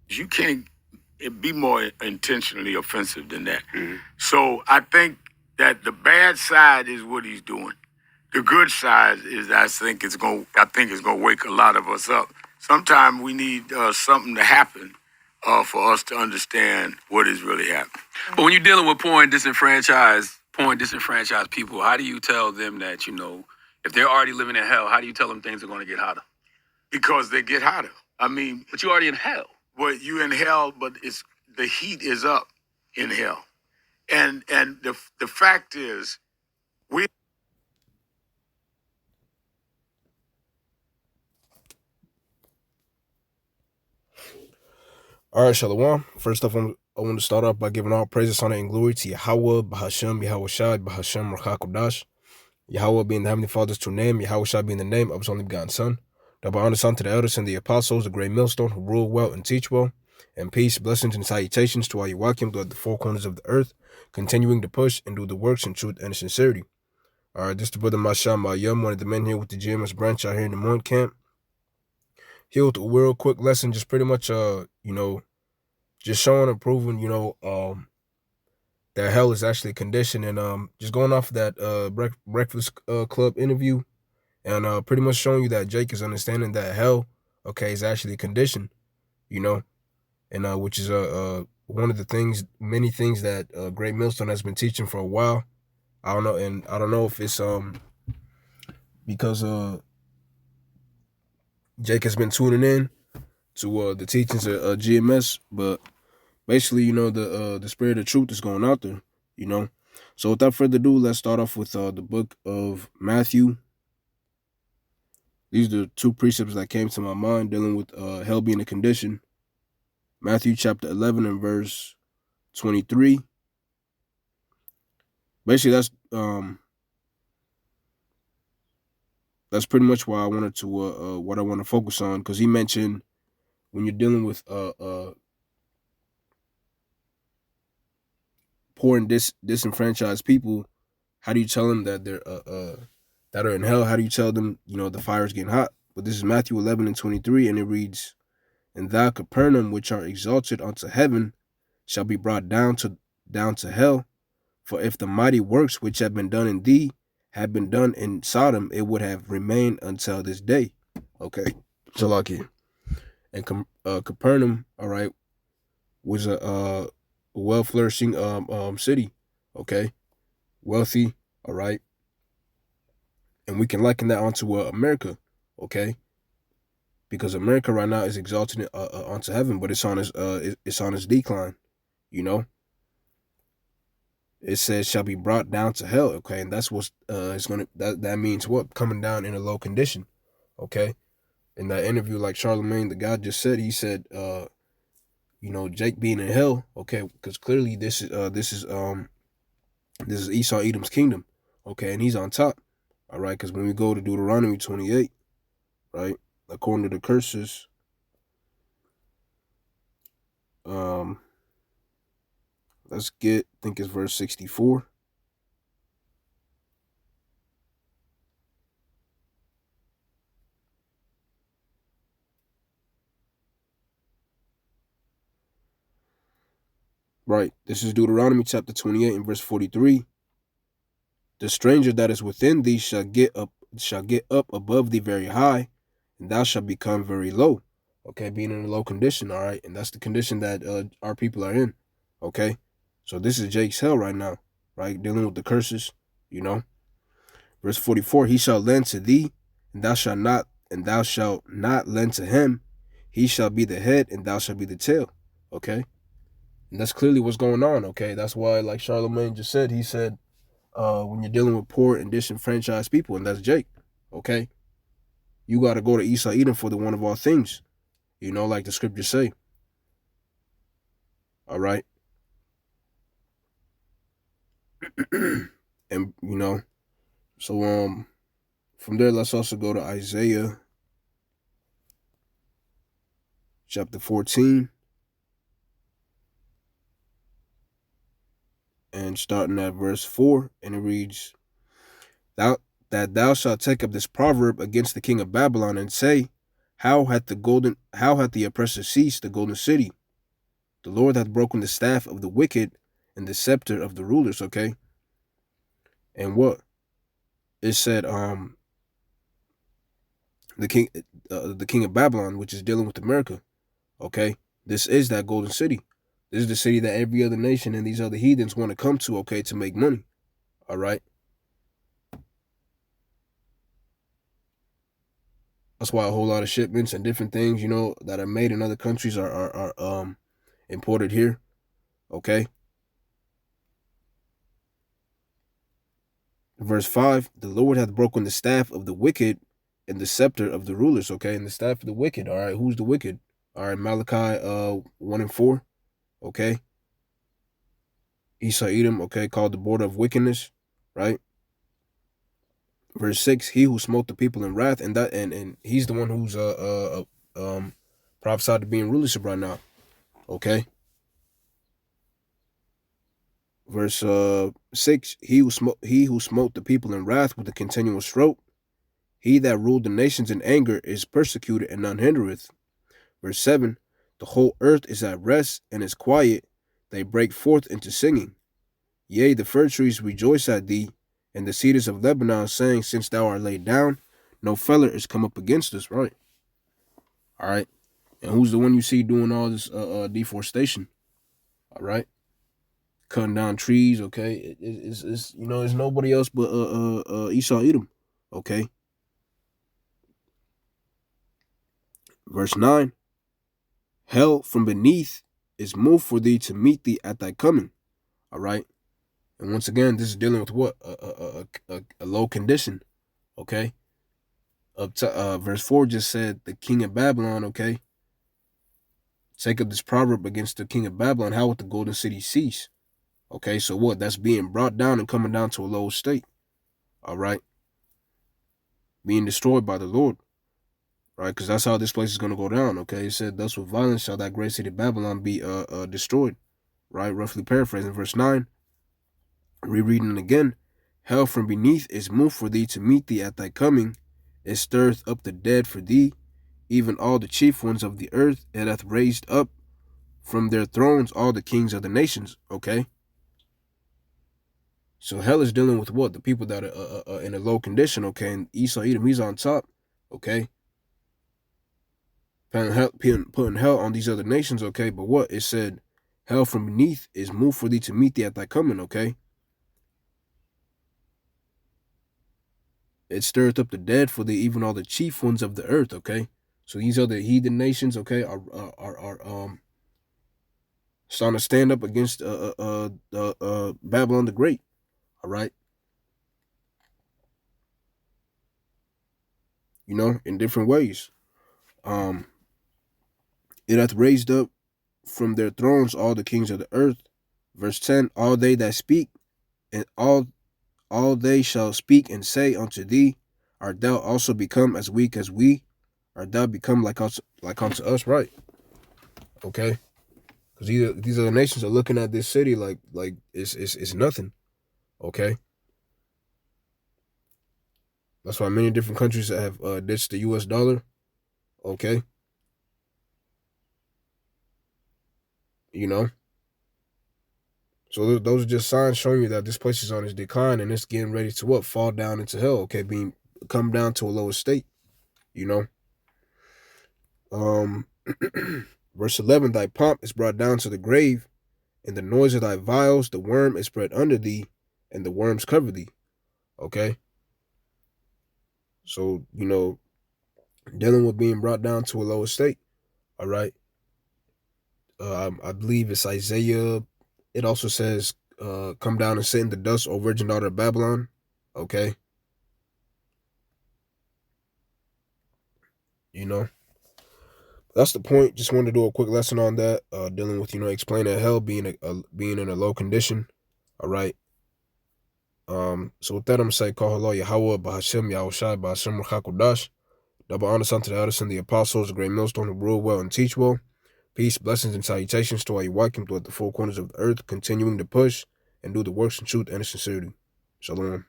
You can't be more intentionally offensive than that. So I think that the bad side is what he's doing. The good side is I think it's gonna wake a lot of us up. Sometimes we need something to happen for us to understand what is really happening. But when you're dealing with poor and disenfranchised people, how do you tell them that, if they're already living in hell, how do you tell them things are going to get hotter? Because they get hotter. I mean, But you're already in hell. well, you in hell, but it's the heat is up in hell, and the fact is, we. All right, Shalom. First off, I want to start off by giving all praises, honor, and glory to Yahweh, Bahashem, Yahweh Shai, Bahashem, Rachakodash. Yahweh being the Heavenly Father's true name, Yahweh Shai being the name of his only begotten Son. Double honor unto the elders and the apostles, the great millstone who rule well and teach well. And peace, blessings, and salutations to all you welcome throughout the four corners of the earth, continuing to push and do the works in truth and sincerity. All right, this is the brother Masham Yum, one of the men here with the GMS branch out here in the Moon Camp. Here with a real quick lesson, just pretty much, just showing and proving, that hell is actually conditioned, and just going off of that Breakfast Club interview, and pretty much showing you that Jake is understanding that hell, okay, is actually conditioned, and which is one of the things, many things that Great Millstone has been teaching for a while. I don't know, and I don't know if it's because Jake has been tuning in to the teachings of GMS, but basically, the spirit of truth is going out there, So without further ado, let's start off with the book of Matthew. These are the two precepts that came to my mind dealing with hell being a condition. Matthew chapter 11 and verse 23. Basically, that's pretty much why I wanted to what I want to focus on, because he mentioned when you're dealing with poor and disenfranchised people, how do you tell them that they're that are in hell? How do you tell them, the fire is getting hot? But this is Matthew 11 and 23, and it reads, "And thou, Capernaum, which art exalted unto heaven, shall be brought down to hell. For if the mighty works which have been done in thee had been done in Sodom, it would have remained until this day." Okay, so lucky. And Capernaum, all right, was a well flourishing city, okay, wealthy, all right, and we can liken that onto America, okay, because America right now is exalted onto heaven, but it's on its decline, It says shall be brought down to hell, okay, and that's what's it's gonna that means what, coming down in a low condition, okay. In that interview, like Charlemagne the God just said, he said, Jake being in hell, okay, because clearly this is Esau Edom's kingdom, okay, and he's on top, all right, because when we go to Deuteronomy 28, right, according to the curses, let's get, I think it's verse 64. Right, this is Deuteronomy chapter 28 and verse 43. "The stranger that is within thee shall get up above thee very high, and thou shalt become very low." Okay, being in a low condition, all right, and that's the condition that our people are in. Okay, so this is Jake's hell right now, right, dealing with the curses, Verse 44, "He shall lend to thee, and thou shalt not lend to him. He shall be the head, and thou shalt be the tail." Okay, and that's clearly what's going on. Okay, that's why, like Charlemagne just said, he said, when you're dealing with poor and disenfranchised people, and that's Jake, okay, you got to go to Esau Edom for the one of all things, like the scriptures say. All right. And, so from there, let's also go to Isaiah chapter 14. And starting at verse 4, and it reads, thou shalt take up this proverb against the king of Babylon, and say, how hath the oppressor ceased, the golden city? The Lord hath broken the staff of the wicked and the scepter of the rulers, okay? And what? It said, the king of Babylon, which is dealing with America, okay? This is that golden city. This is the city that every other nation and these other heathens want to come to, okay, to make money, all right? That's why a whole lot of shipments and different things, that are made in other countries are imported here, okay? Verse 5, the Lord hath broken the staff of the wicked and the scepter of the rulers, okay? And the staff of the wicked, all right? Who's the wicked? All right, Malachi 1 and 4, okay? Esau Edom, okay, called the border of wickedness, right? Verse 6, he who smote the people in wrath, and he's the one who's prophesied to be in rulership right now, okay? Verse 6, he who smote the people in wrath with a continual stroke, he that ruled the nations in anger is persecuted and none hindereth. Verse 7, the whole earth is at rest and is quiet, they break forth into singing. Yea, the fir trees rejoice at thee, and the cedars of Lebanon, saying, since thou art laid down, no feller is come up against us, right? All right. And who's the one you see doing all this deforestation? All right. Cutting down trees, okay? It's nobody else but Esau Edom, okay? Verse 9, hell from beneath is moved for thee to meet thee at thy coming, all right? And once again, this is dealing with what? A low condition, okay? Up to verse 4 just said the king of Babylon, okay? Take up this proverb against the king of Babylon, how would the golden city cease? Okay, so what? That's being brought down and coming down to a low state, all right? Being destroyed by the Lord, right? Because that's how this place is going to go down, okay? It said, thus with violence shall that great city Babylon be destroyed, right? Roughly paraphrasing verse 9. Rereading it again, hell from beneath is moved for thee to meet thee at thy coming. It stirreth up the dead for thee, even all the chief ones of the earth. It hath raised up from their thrones all the kings of the nations, okay? So hell is dealing with what? The people that are in a low condition, okay? And Esau Edom, he's on top, okay? Putting hell on these other nations, okay? But what? It said, hell from beneath is moved for thee to meet thee at thy coming, okay? It stirreth up the dead for thee, even all the chief ones of the earth, okay? So these other heathen nations, okay, are starting to stand up against Babylon the Great, all right? In different ways. It hath raised up from their thrones all the kings of the earth. Verse 10, all they that speak, and all they shall speak and say unto thee, art thou also become as weak as we? Art thou become like unto us, right? Okay? Because these other nations are looking at this city like it's nothing, okay? That's why many different countries have ditched the U.S. dollar, okay? So those are just signs showing you that this place is on its decline and it's getting ready to what? Fall down into hell, okay? Come down to a lower state, Verse 11, thy pomp is brought down to the grave, and the noise of thy vials, the worm is spread under thee, and the worms cover thee, okay? So, dealing with being brought down to a lower state, all right? I believe it's Isaiah. It also says, come down and sit in the dust, O virgin daughter of Babylon, okay? That's the point. Just wanted to do a quick lesson on that, dealing with, explaining hell being in a low condition, all right? So with that, I'm going to say, Call Allah Yahweh, Bahashem, Yahushai, Bahashem, Ruchakodash. Double honors unto the elders and the apostles, the great millstone who rule well and teach well. Peace, blessings, and salutations to all you walking throughout the four corners of the earth, continuing to push and do the works in truth and in sincerity. Shalom.